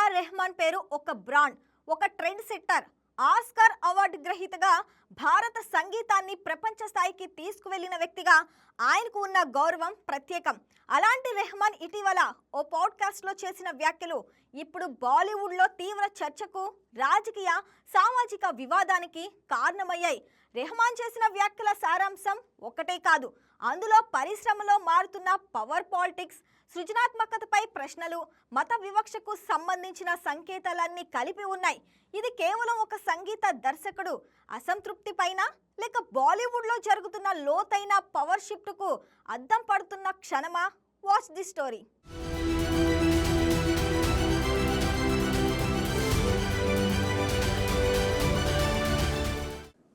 AR Rahman పేరు ఒక brand, ఒక ట్రెండ్ సెట్టర్. ఆస్కార్ అవార్డు గ్రహీతగా భారత సంగీతాన్ని ప్రపంచ స్థాయికి తీసుకువెళ్లిన వ్యక్తిగా ఆయనకు ఉన్న గౌరవం ప్రత్యేకం. అలాంటి రెహమాన్ ఇటీవల ఓ పాడ్కాస్ట్లో చేసిన వ్యాఖ్యలు ఇప్పుడు బాలీవుడ్లో తీవ్ర చర్చకు, రాజకీయ సామాజిక వివాదానికి కారణమయ్యాయి. రెహమాన్ చేసిన వ్యాఖ్యల సారాంశం ఒకటే కాదు, అందులో పరిశ్రమలో మారుతున్న పవర్ పాలిటిక్స్, సృజనాత్మకతపై ప్రశ్నలు, మత వివక్షకు సంబంధించిన సంకేతాలన్నీ కలిపి ఉన్నాయి. ఇది కేవలం ఒక సంగీత దర్శకుడు అసంతృప్తి పైన, లేక బాలీవుడ్లో జరుగుతున్న లోతైన పవర్ షిఫ్ట్కు అద్దం పడుతున్న క్షణమా? Watch the story.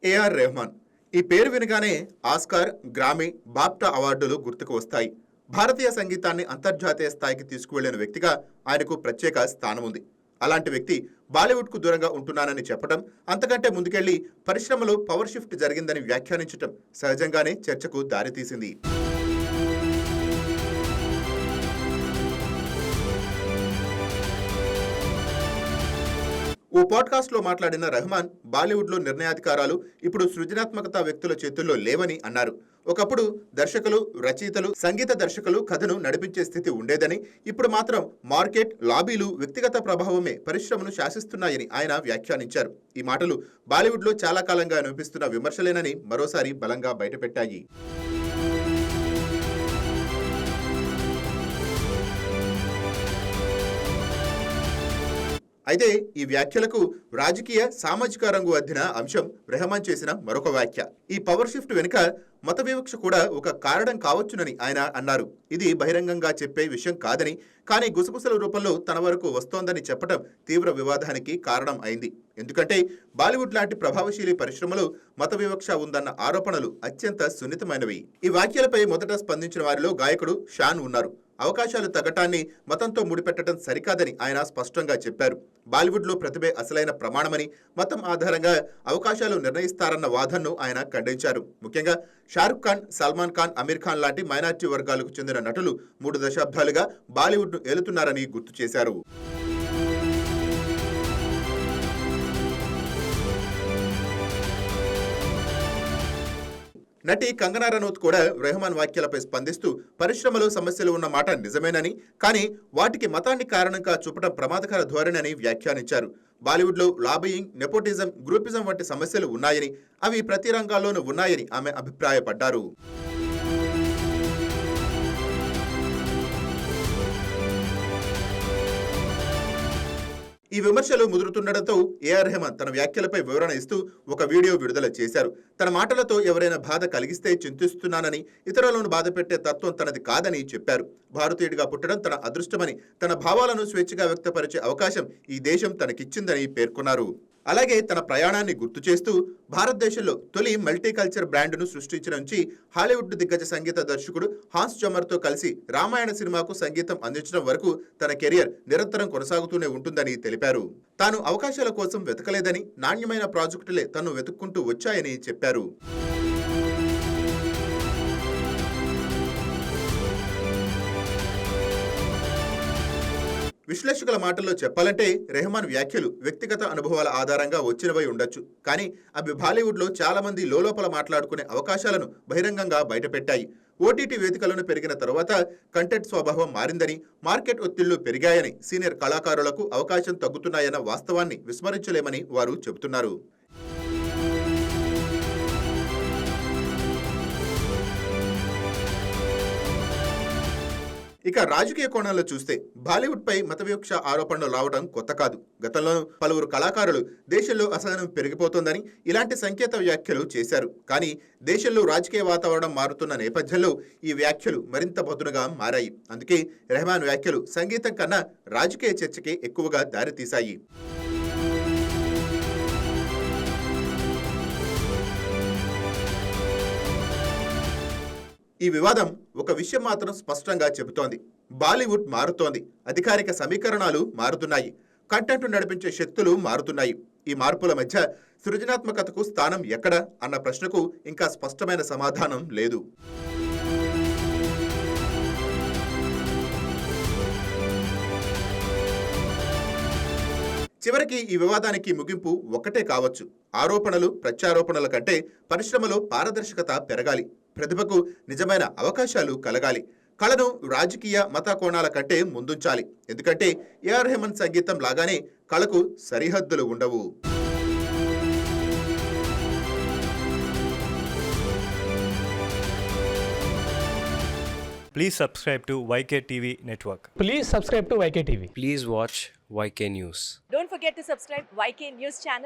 A R Rahman ఈ పేరు వినగానే ఆస్కార్, గ్రామీ, బాఫ్టా అవార్డులు గుర్తుకు వస్తాయి. భారతీయ సంగీతాన్ని అంతర్జాతీయ స్థాయికి తీసుకువెళ్లిన వ్యక్తిగా ఆయనకు ప్రత్యేక స్థానం ఉంది. అలాంటి వ్యక్తి బాలీవుడ్కు దూరంగా ఉంటున్నానని చెప్పడం, అంతకంటే ముందుకెళ్లి పరిశ్రమలో పవర్ షిఫ్ట్ జరిగిందని వ్యాఖ్యానించడం సహజంగానే చర్చకు దారితీసింది. ఓ పాడ్కాస్ట్లో మాట్లాడిన రెహమాన్ బాలీవుడ్లో నిర్ణయాధికారాలు ఇప్పుడు సృజనాత్మకత వ్యక్తుల చేతుల్లో లేవని అన్నారు. ఒకప్పుడు దర్శకులు, రచయితలు, సంగీత దర్శకులు కథను నడిపించే స్థితి ఉండేదని, ఇప్పుడు మాత్రం మార్కెట్, లాబీలు, వ్యక్తిగత ప్రభావమే పరిశ్రమను శాసిస్తున్నాయని ఆయన వ్యాఖ్యానించారు. ఈ మాటలు బాలీవుడ్లో చాలా కాలంగా వినిపిస్తున్న విమర్శలేనని మరోసారి బలంగా బయటపెట్టాయి. అయితే ఈ వ్యాఖ్యలకు రాజకీయ, సామాజిక రంగు అద్దిన అంశం రెహమాన్ చేసిన మరొక వ్యాఖ్య. ఈ పవర్ షిఫ్ట్ వెనుక మత వివక్ష కూడా ఒక కారణం కావచ్చునని ఆయన అన్నారు. ఇది బహిరంగంగా చెప్పే విషయం కాదని, కానీ గుసగుసల రూపంలో తన వరకు వస్తోందని చెప్పడం తీవ్ర వివాదానికి కారణం అయింది. ఎందుకంటే బాలీవుడ్ లాంటి ప్రభావశీలి పరిశ్రమలో మత వివక్ష ఉందన్న ఆరోపణలు అత్యంత సున్నితమైనవి. ఈ వ్యాఖ్యలపై మొదట స్పందించిన వారిలో గాయకుడు షాన్ ఉన్నారు. అవకాశాలు తగ్గటాన్ని మతంతో ముడిపెట్టడం సరికాదని ఆయన స్పష్టంగా చెప్పారు. బాలీవుడ్లో ప్రతిభే అసలైన ప్రమాణమని, మతం ఆధారంగా అవకాశాలు నిర్ణయిస్తారన్న వాదనను ఆయన ఖండించారు. ముఖ్యంగా షారుఖ్ ఖాన్, సల్మాన్ ఖాన్, అమీర్ ఖాన్ లాంటి మైనారిటీ వర్గాలకు చెందిన నటులు 3 దశాబ్దాలుగా బాలీవుడ్ను ఏలుతున్నారని గుర్తు చేశారు. నటి కంగనా రనౌత్ కూడా రెహమాన్ వ్యాఖ్యలపై స్పందిస్తూ పరిశ్రమలో సమస్యలు ఉన్న మాట నిజమేనని, కానీ వాటికి మతాన్ని కారణంగా చూపడం ప్రమాదకర ధోరణి అని వ్యాఖ్యానించారు. బాలీవుడ్లో లాబియింగ్, నెపోటిజం, గ్రూపిజం వంటి సమస్యలు ఉన్నాయని, అవి ప్రతి రంగాల్లోనూ ఉన్నాయని ఆమె అభిప్రాయపడ్డారు. ఈ విమర్శలు ముదురుతుండటంతో ఏఆర్ రెహమాన్ తన వ్యాఖ్యలపై వివరణ ఇస్తూ ఒక వీడియో విడుదల చేశారు. తన మాటలతో ఎవరైనా బాధ కలిగిస్తే చింతిస్తున్నానని, ఇతరులను బాధ పెట్టే తత్వం తనది కాదని చెప్పారు. భారతీయుడిగా పుట్టడం తన అదృష్టమని, తన భావాలను స్వేచ్ఛగా వ్యక్తపరిచే అవకాశం ఈ దేశం తనకిచ్చిందని పేర్కొన్నారు. అలాగే తన ప్రయాణాన్ని గుర్తు చేస్తూ భారతదేశంలో తొలి మల్టీకల్చర్ బ్రాండ్ను సృష్టించిన నుంచి హాలీవుడ్ దిగ్గజ సంగీత దర్శకుడు హాన్స్ జమ్మర్తో కలిసి రామాయణ సినిమాకు సంగీతం అందించడం వరకు తన కెరియర్ నిరంతరం కొనసాగుతూనే ఉంటుందని తెలిపారు. తాను అవకాశాల కోసం వెతకలేదని, నాణ్యమైన ప్రాజెక్టులే తను వెతుక్కుంటూ వచ్చాయని చెప్పారు. విశ్లేషకుల మాటల్లో చెప్పాలంటే రెహమాన్ వ్యాఖ్యలు వ్యక్తిగత అనుభవాల ఆధారంగా వచ్చినవై ఉండొచ్చు, కానీ అవి బాలీవుడ్లో చాలా మంది లోలోపల మాట్లాడుకునే అవకాశాలను బహిరంగంగా బయటపెట్టాయి. ఓటీటీ వేదికలను పెరిగిన తరువాత కంటెంట్ స్వభావం మారిందని, మార్కెట్ ఒత్తిళ్లు పెరిగాయని, సీనియర్ కళాకారులకు అవకాశం తగ్గుతున్నాయన్న వాస్తవాన్ని విస్మరించలేమని వారు చెబుతున్నారు. ఇక రాజకీయ కోణంలో చూస్తే బాలీవుడ్పై మత వివక్ష ఆరోపణలు రావడం కొత్త కాదు. గతంలో పలువురు కళాకారులు దేశంలో అసహనం పెరిగిపోతోందని ఇలాంటి సంకేత వ్యాఖ్యలు చేశారు. కానీ దేశంలో రాజకీయ వాతావరణం మారుతున్న నేపథ్యంలో ఈ వ్యాఖ్యలు మరింత పదునుగా మారాయి. అందుకే రెహమాన్ వ్యాఖ్యలు సంగీతం కన్నా రాజకీయ చర్చకే ఎక్కువగా దారితీశాయి. ఈ వివాదం ఒక విషయం మాత్రం స్పష్టంగా చెబుతోంది: బాలీవుడ్ మారుతోంది. అధికారిక సమీకరణాలు మారుతున్నాయి. కంటెంట్ నడిపించే శక్తులు మారుతున్నాయి. ఈ మార్పుల మధ్య సృజనాత్మకతకు స్థానం ఎక్కడ అన్న ప్రశ్నకు ఇంకా స్పష్టమైన సమాధానం లేదు. చివరికి ఈ వివాదానికి ముగింపు ఒక్కటే కావచ్చు. ఆరోపణలు ప్రత్యారోపణల కంటే పరిశ్రమలో పారదర్శకత పెరగాలి, ప్రతిభకు నిజమైన అవకాశాలు కలగాలి, కళను రాజకీయ మత కోణాల కంటే ముందుంచాలి. ఎందుకంటే ఏఆర్ రెహమాన్ సంగీతం లాగానే కళకు సరిహద్దులు ఉండవు. Please subscribe to YK TV Network. Please subscribe to YK TV. Please watch YK News. Don't forget to subscribe YK News channel